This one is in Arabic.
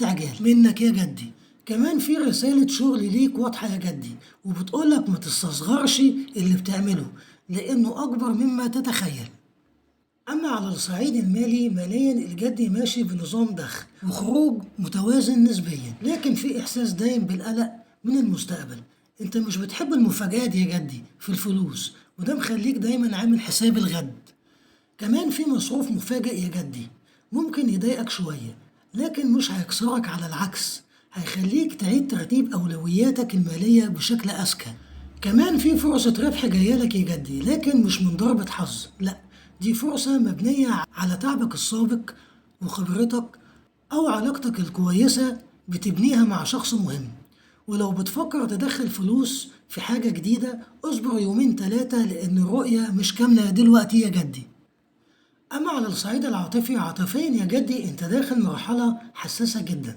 استعجال منك يا جدي. كمان في رسالة شغل ليك واضحة يا جدي، وبتقولك ما تستصغرش اللي بتعمله لأنه أكبر مما تتخيل. أما على الصعيد المالي، ماليا الجدي ماشي بنظام دخل وخروج متوازن نسبيا، لكن في إحساس دايم بالقلق من المستقبل. أنت مش بتحب المفاجآت يا جدي في الفلوس، وده مخليك دايما عامل حساب الغد. كمان في مصروف مفاجئ يا جدي ممكن يضايقك شوية، لكن مش هيكسرك، على العكس هيخليك تعيد ترتيب أولوياتك المالية بشكل أذكى. كمان في فرصة ربح جايلك يا جدي، لكن مش من ضربة حظ، لأ، دي فرصة مبنية على تعبك السابق وخبرتك أو علاقتك الكويسة بتبنيها مع شخص مهم. ولو بتفكر تدخل فلوس في حاجة جديدة، اصبر يومين تلاتة لأن الرؤية مش كاملة دلوقتي يا جدي. أما على الصعيد العاطفي، عاطفيا يا جدي أنت داخل مرحلة حساسة جدا،